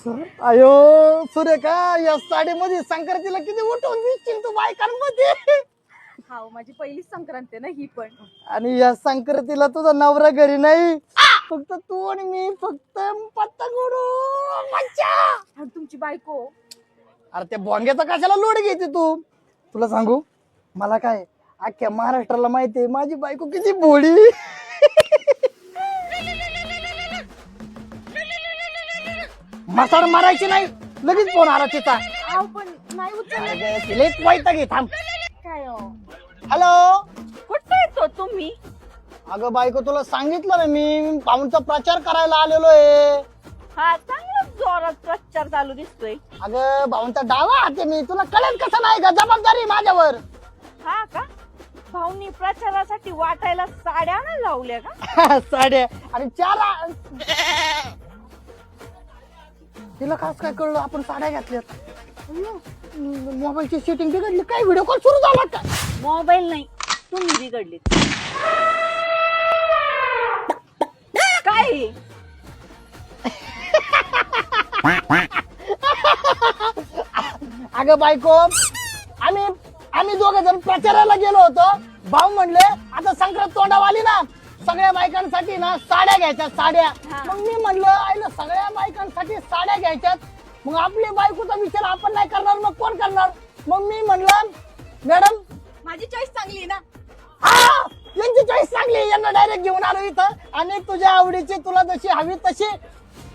अयो सुरेखा, या साडीमध्ये संक्रांतीला किती उठवून दिसतील तू बायकांमध्ये. हाव, माझी पहिलीच संक्रांत आहे ना ही पण. आणि या संक्रांतीला तुझा नवरा घरी नाही, फक्त तू आणि मी, फक्त पतंग उडू मज्जा. आणि तुमची बायको. अरे त्या बोंग्याचा कशाला लोड घेते तू? तुला सांगू, मला काय अख्ख्या महाराष्ट्राला माहितीये माझी बायको किती भोळी. मसाड मारायची नाही, लगेच फोन आला तिचा. आव पण नाही उचललं. लेट वाईट घे, थांब. काय हो? हॅलो. कुठे येतो तुम्ही? अगं बायको, तुला सांगितलं ना मी, पाहुणचा प्रचार करायला आलेलो आहे. हा, चांगला जोरात प्रचार चालू दिसतोय. अगं भाऊंचा डावा हाते मी, तुला कळेल कसं नाही का? जबाबदारी माझ्यावर. हा का? भाऊनी प्रचारासाठी वाटायला साड्या ना लावल्या का? साड्या आणि चार. तिला खास काय कळलं आपण साड्या घेतल्यात? मोबाईलची सेटिंग बिघडली काय? व्हिडिओ कॉल सुरू झाला का? मोबाईल नाही, तुम्ही बिघडले. काय? अगं बायको, आम्ही दोघ जण प्रचाराला गेलो होतो. भाऊ म्हणले आता संक्रांत तोंडावर आली ना, सगळ्या बायकांसाठी ना साड्या घ्यायच्या, साड्या. मग मी म्हणलं आईला सगळ्या बायकांसाठी साड्या घ्यायच्यात, मग आपली बायकोचा विचार आपण नाही करणार, मग कोण करणार? मग मी म्हणलं मॅडम माझी चॉईस चांगली आहे ना. हा, यांची चॉईस चांगली, यांना डायरेक्ट घेऊन आलो इथं. आणि तुझ्या आवडीची, तुला जशी हवी तशी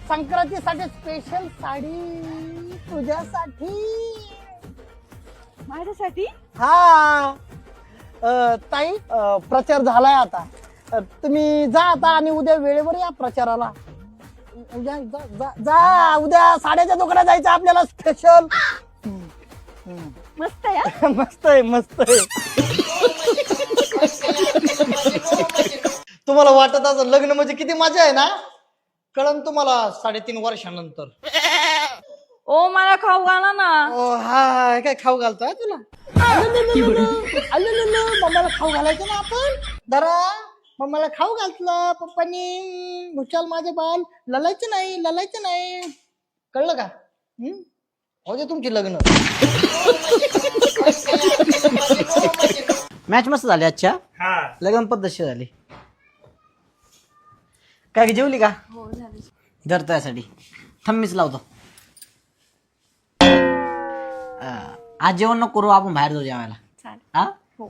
संक्रांतीसाठी स्पेशल साडी तुझ्यासाठी. माझ्यासाठी? हा. ताई, प्रचार झालाय आता. तुम्ही जा आता आणि उद्या वेळेवर या प्रचाराला. जा जा जा, जा. उद्या साड्याच्या दुकानात जायचं आपल्याला स्पेशल. मस्त आहे. मस्त आहे, मस्त आहे. तुम्हाला वाटत असं लग्न म्हणजे किती मजा आहे ना? कळण तुम्हाला 3.5 वर्षानंतर. ओ, मला खाऊ घाला ना. हा, काय खाऊ घालतोय तुला? मम्माला खाऊ घालायचं ना आपण. जरा मम्माला खाऊ घातलं पप्पानी. भुचाल माझे बाल, ललायचं नाही, ललायचं नाही. कळलं का? हो दे तुमची लग्न. मॅच मस्त झाली आजच्या. लग्न पद्धतशीर झाली. काय की जेवली का? हो, झाली. धर त्यासाठी थम्मीच लावतो. आज जेवण नको करू, आपण बाहेर जाऊ जेवायला. चालेल. हा, हो.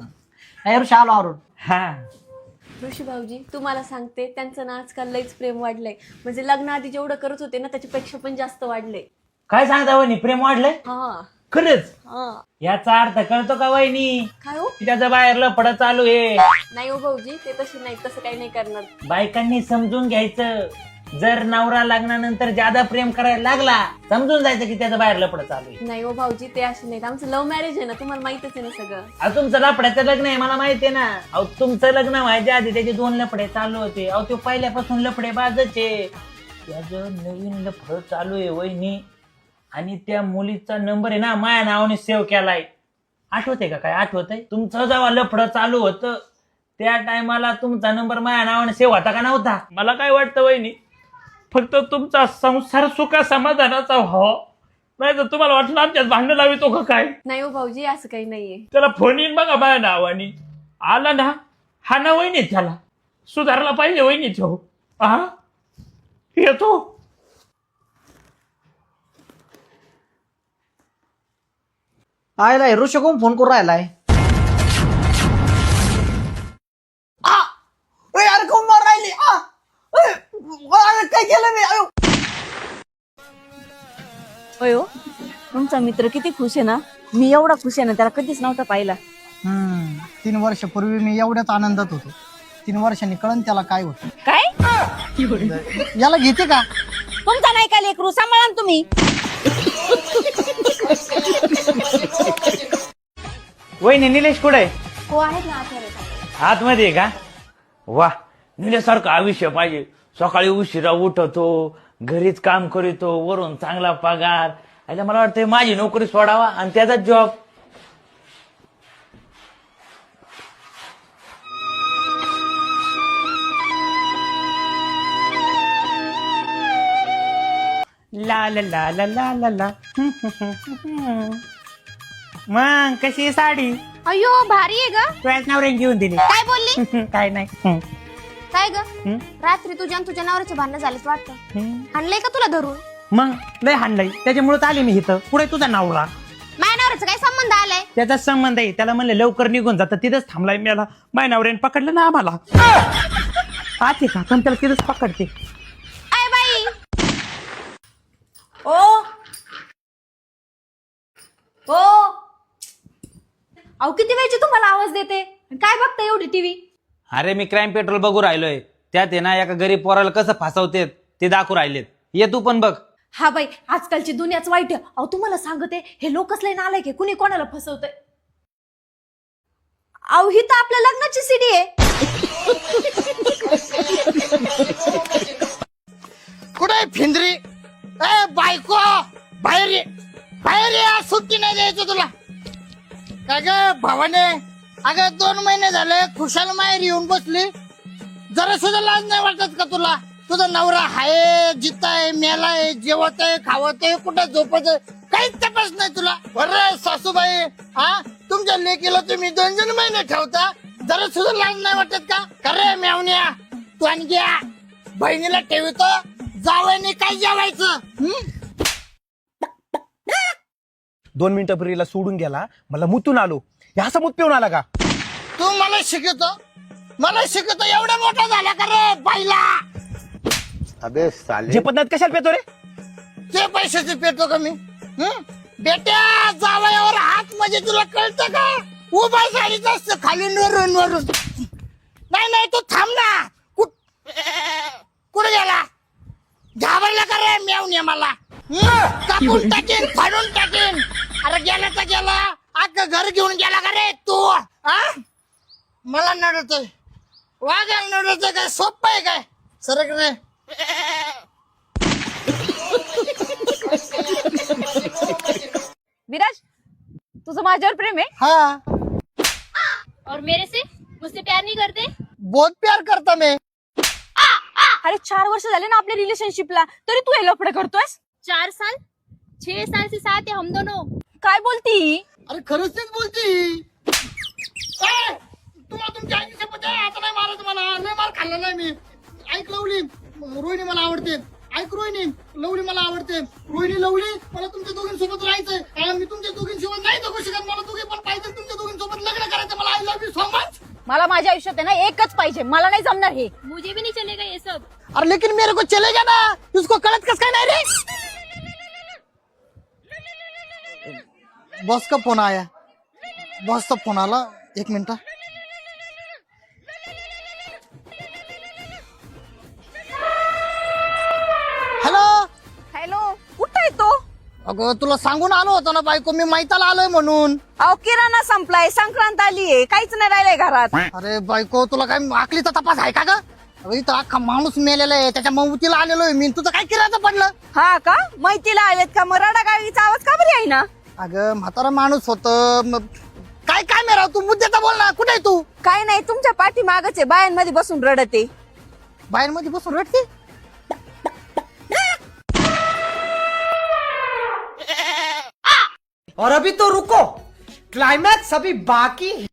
ऋषी आलो आवरून. हा, ऋषी भाऊजी, तुम्हाला सांगते, त्यांचं ना आजकाल लईच प्रेम वाढलंय. म्हणजे लग्न आधी जेवढं करत होते ना, त्याच्यापेक्षा पण जास्त वाढलंय. काय सांगता वहिनी, प्रेम वाढलंय? हा खरंच? हा. याचा अर्थ कळतो का वहिनी? काय हो? की त्याचं बाहेर लफडं चालू आहे. नाही हो भाऊजी, ते तसे नाही, तसं काही नाही करणार. बायकांनी समजून घ्यायचं, जर नवरा लग्नानंतर ज्यादा प्रेम करायला लागला, समजून जायचं की त्याचं बाहेर लफडं चालू आहे. नाही हो भाऊजी, ते असे नाहीत. आमचं लव्ह मॅरेज आहे ना, तुम्हाला माहितच आहे ना सगळं. अहो, तुमचं लफड्याचं लग्न आहे मला माहिती आहे ना. अहो, तुमचं लग्न व्हायच्या आधी त्याचे 2 लफडे चालू होते. अहो, तो पहिल्यापासून लफडे बाजचे. त्याचं नवीन लफड चालू आहे वहिनी. आणि त्या मुलीचा नंबर आहे ना, माझ्या नावाने सेव्ह केलाय. आठवते का? काय आठवतंय? तुमचं जेव्हा लफडं चालू होतं त्या टायमाला तुमचा नंबर माझ्या नावाने सेव्ह होता का नव्हता? मला काय वाटतं वहिनी, फक्त तुमचा संसार सुखा समाधानाचा हो, नाही तर तुम्हाला वाटलं आमच्यात भांडण लावितो का काय? नाही हो भाऊजी, असं काही नाहीये. त्याला फोन येईन बघा माझ्या नावाने. आला ना, हा ना वहिनी, त्याला सुधारला पाहिजे वहिनी. तो हा येतो. आयलाय ऋषी कोण फोन करून राहिलाय? अरे कोण मार राहिली? काय केलं मी? होय हो, तुमचा मित्र किती खुश आहे ना. मी एवढा खुश आहे ना, त्याला कधीच नव्हता पाहिला. 3 वर्षापूर्वी मी एवढ्याच आनंदात होतो. 3 वर्षांनी कळण त्याला काय होतं. काय? याला घेते का? तुमचा नाही का लेकरू, सांभाळा ना तुम्ही. वहिनी, निलेश कुठे? हो, आहेत ना आत. आतमध्ये आहे का? वा, निलेशसारखं आयुष्य पाहिजे. सकाळी उशिरा उठतो, घरीच काम करीतो, वरून चांगला पगार. आयला मला वाटतं माझी नोकरी सोडावा आणि त्याचा जॉब. ला ला ला ला ला ला ला. मग कशी आहे साडी? अयो भारी आहे ग. तुझ्याच नवऱ्याने घेऊन दिली. काय बोलली? काय नाही. काय ग रात्री तुझ्या आणि तुझ्या नवऱ्याचे भांडण झालेच वाटतं. आणलंय का तुला धरून? मग लय हाणलंय त्याच्यामुळेच आले मी इथं. पुढे तुझा नवरा. माझ्या नवऱ्याचा काय संबंध आलाय? त्याचा संबंध आहे. त्याला म्हणलं लवकर निघून जातं तिथंच थांबलाय. मला माझ्या नवऱ्याने पकडलं ना आम्हाला. आते का पण त्याला तिथंच पकडते. अय बाई ओ ओ अहो किती वेळची तुम्हाला आवाज देते. काय बघता एवढी टीव्ही? अरे मी क्राईम पेट्रोल बघू राहिलोय. त्यात आहे ना एका गरीब पोराला कसं फसवतेत ते दाखवू राहिलेत. ये तू पण बघ. हा बाई आजकालची दुनियाच वाईट आहे. अहो तुम्हाला सांगते हे लोकच लय नालायक आहे. कुणी कोणाला फसवतंय. अहो ही तर आपल्या लग्नाची सीडी आहे. कुठे फिंदरी? ए बायको बाहेर ये, बाहेर ये. आज सुट्टी नाही द्यायचं तुला. काय ग भावाने? अगं 2 महिने झाले खुशाल माहेर येऊन बसली. जरा सुद्धा लाज नाही वाटत का तुला? तुझा नवरा हाय, जिताय, मेलाय, जेवत आहे, खावत आहे, कुठं झोपत आहे, काहीच तपास नाही तुला. बरं सासूबाई, हा तुमच्या लेकीला तुम्ही 2 महिने ठेवता. जरा सुद्धा लाज नाही वाटत का? खरे मेवण्या तू आणखी बहिणीला ठेवतो. जावयाने काय जेवायचं? 2 मिनिटं प्रियला सोडून गेला. मला मुतून आलो. हे असं मूत पिऊन आला का? तू मला शिकवतो एवढा मोठा झाला का रे बाईला? अबे साले झेपत नाहीत कशाला पेतो रे? ते पैशाचे पेटो का मी? बेट्या जावयावर हात म्हणजे तुला कळतं का? उभा साडीच असतं खाली वरून वरून. नाही तू थांब ना. कुठे गेला? घाबरला का रे मेवण्या मला? कापून टाकेन, फाडून टाकेन. अरे गेला तर गेला. अख्खं घर घेऊन गेला का रे तू? मला नडतोय. वागायला नडतोय काय? सोपं आहे काय? सरक रे. विराज तुझं माझ्यावर प्रेम आहे? हाँ और मेरे से मुझसे प्यार नहीं करते? बहुत प्यार करता मैं. अरे 4 वर्ष झाले ना आपल्या रिलेशनशिपला तरी तू हे लफडे करतोयस? 4 साल 6 साल से साथ है हम दोनों. काय बोलती? अरे खरंच तेच बोलती. तुला तुमच्या आईची शपथ आहे. आता नाही मारायचं मला. नाही मार खाल्ला नाही मी. ऐक लवली, रोहिणी मला आवडते. ऐक रोहिणी, लवली मला आवडते. रोहिणी लवली मला तुमच्या दोघींसोबत राहायचंय. मी तुमच्या दोघींसोबत नाही जगू शकत. मला दोघे पण पाहिजे. तुमच्या दोघींसोबत लग्न करायचं. मला I love you so much. मला माझ्या आयुष्यात आहे ना एकच पाहिजे. मला नाही जमणार हे. मुझे भी नहीं चलेगा ये सब. अरे लेकिन मेरे को चलेगा ना. उसको कळत कस काय नाही रे? बॉस का फोन आया. बॉसचा फोन आला. 1 मिनिट. हॅलो. हॅलो कुठे आहे तो? अगं तुला सांगून आलो होतो ना बायको मी मैताला आलोय म्हणून. अहो किराणा संपलाय. संक्रांत आलीये. काहीच नाही राहिलंय घरात. अरे बायको तुला काय आकलीचा तपास आहे का ग? अगं इथं अख्खा माणूस मेलेला आहे. त्याच्या मौतीला आलेलोय मी. तुझं काय किराचं पडलं? हा का? मैतीला आलेत का? मराठा गावीचा आवाज का बरी आहे ना? अगं म्हातारा माणूस होत. काय काय मेरा तू मुद्द्याचा बोल ना. कुठे आहे तू? काय नाही तुमच्या पाठी मागचे बायांमध्ये बसून रडते. बाहेरमध्ये बसून रडते. और अभी तो रुको, क्लाइमैक्स अभी बाकी है.